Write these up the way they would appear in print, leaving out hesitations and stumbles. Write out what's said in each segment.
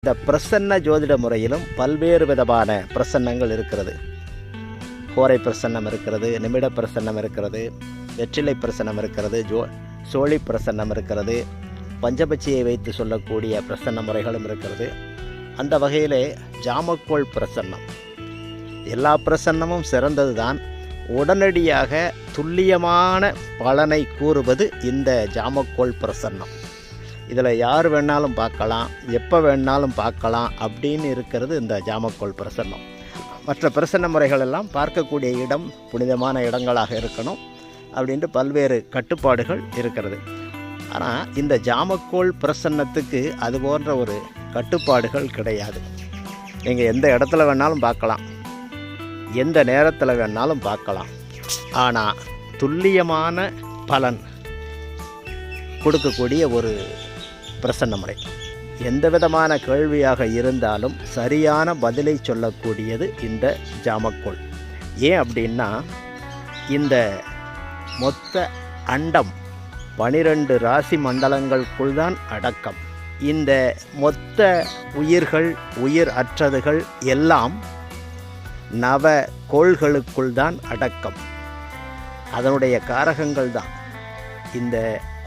இந்த பிரசன்ன ஜோதிட முறையிலும் பல்வேறு விதமான பிரசன்னங்கள் இருக்கிறது. கோரை பிரசன்னம் இருக்கிறது, நிமிட பிரசன்னம் இருக்கிறது, வெற்றிலை பிரசன்னம் இருக்கிறது, சோழி பிரசன்னம் இருக்கிறது, பஞ்சபட்சியை வைத்து சொல்லக்கூடிய பிரசன்ன முறைகளும் இருக்கிறது. அந்த வகையிலே ஜாமக்கோள் பிரசன்னம், எல்லா பிரசன்னமும் சிறந்தது தான். உடனடியாக துல்லியமான பலனை கூறுவது இந்த ஜாமக்கோள் பிரசன்னம். இதில் யார் வேணாலும் பார்க்கலாம், எப்போ வேணாலும் பார்க்கலாம் அப்படின்னு இருக்கிறது இந்த ஜாமக்கோள் பிரசன்னம். மற்ற பிரசன்ன முறைகள் எல்லாம் பார்க்கக்கூடிய இடம் புனிதமான இடங்களாக இருக்கணும் அப்படின்ட்டு பல்வேறு கட்டுப்பாடுகள் இருக்கிறது. ஆனால் இந்த ஜாமக்கோள் பிரசன்னத்துக்கு அது போன்ற ஒரு கட்டுப்பாடுகள் கிடையாது. நீங்கள் எந்த இடத்துல வேணாலும் பார்க்கலாம், எந்த நேரத்தில் வேணாலும் பார்க்கலாம். ஆனால் துல்லியமான பலன் கொடுக்கக்கூடிய ஒரு பிரசன்ன முறை. எந்த விதமான கேள்வியாக இருந்தாலும் சரியான பதிலை சொல்லக்கூடியது இந்த ஜாமக்கோள். ஏன் அப்படின்னா, இந்த மொத்த அண்டம் 12 ராசி மண்டலங்களுக்குள் தான் அடக்கம். இந்த மொத்த உயிர்கள், உயிர் அற்றதுகள் எல்லாம் நவ கோள்களுக்குள் தான் அடக்கம். அதனுடைய காரகங்கள் தான் இந்த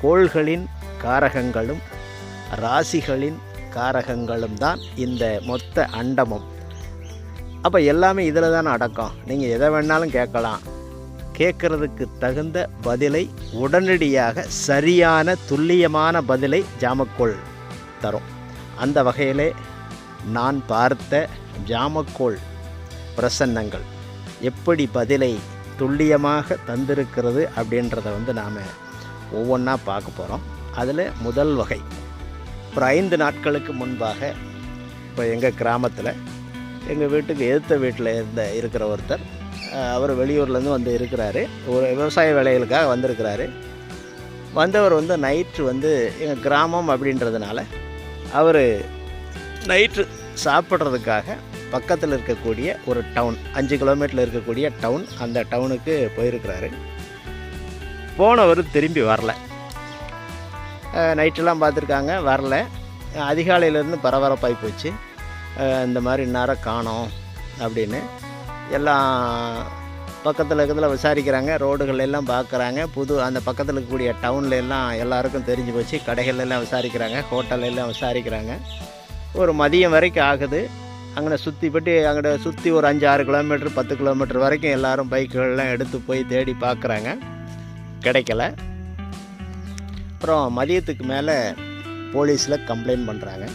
கோள்களின் காரகங்களும் ராசிகளின் காரகங்களும் தான் இந்த மொத்த அண்டமும். அப்போ எல்லாமே இதில் தானே அடக்கம். நீங்கள் எதை வேணாலும் கேட்கலாம், கேட்குறதுக்கு தகுந்த பதிலை உடனடியாக சரியான துல்லியமான பதிலை ஜாமக்கோள் தரும். அந்த வகையிலே நான் பார்த்த ஜாமக்கோள் பிரசன்னங்கள் எப்படி பதிலை துல்லியமாக தந்திருக்கிறது அப்படின்றத நாம் ஒவ்வொன்றா பார்க்க போகிறோம். அதில் முதல் வகை, ஒரு 5 நாட்களுக்கு முன்பாக இப்போ எங்கள் கிராமத்தில் எங்கள் வீட்டுக்கு எதிர்த்த வீட்டில் இருக்கிற ஒருத்தர், அவர் வெளியூர்லேருந்து வந்து இருக்கிறாரு. ஒரு விவசாய வேலைகளுக்காக வந்திருக்கிறாரு. வந்தவர் நைட்டு எங்கள் கிராமம் அப்படின்றதுனால அவர் நைட்டு சாப்பிட்றதுக்காக பக்கத்தில் இருக்கக்கூடிய ஒரு டவுன், 5 கிலோமீட்டரில் இருக்கக்கூடிய டவுன், அந்த டவுனுக்கு போயிருக்கிறாரு. போனவர் திரும்பி வரல. நைட்டெல்லாம் பார்த்துருக்காங்க, வரல. அதிகாலையிலேருந்து பரபரப்பாகி போச்சு. இந்த மாதிரி நேரம் காணோம் அப்படின்னு எல்லாம் பக்கத்தில் இருக்கிறதுல விசாரிக்கிறாங்க, ரோடுகள் எல்லாம் பார்க்குறாங்க. அந்த பக்கத்தில் இருக்கக்கூடிய டவுனில் எல்லாம் எல்லாருக்கும் தெரிஞ்சு போச்சு. கடைகள் எல்லாம் விசாரிக்கிறாங்க, ஹோட்டல் எல்லாம் விசாரிக்கிறாங்க. ஒரு மதியம் வரைக்கும் ஆகுது. அங்கே சுற்றி ஒரு 5-6 கிலோமீட்டர் 10 கிலோமீட்டர் வரைக்கும் எல்லோரும் பைக்குகள்லாம் எடுத்து போய் தேடி பார்க்குறாங்க, கிடைக்கல. அப்புறம் மதியத்துக்கு மேலே போலீஸில் கம்ப்ளைண்ட் பண்ணுறாங்க.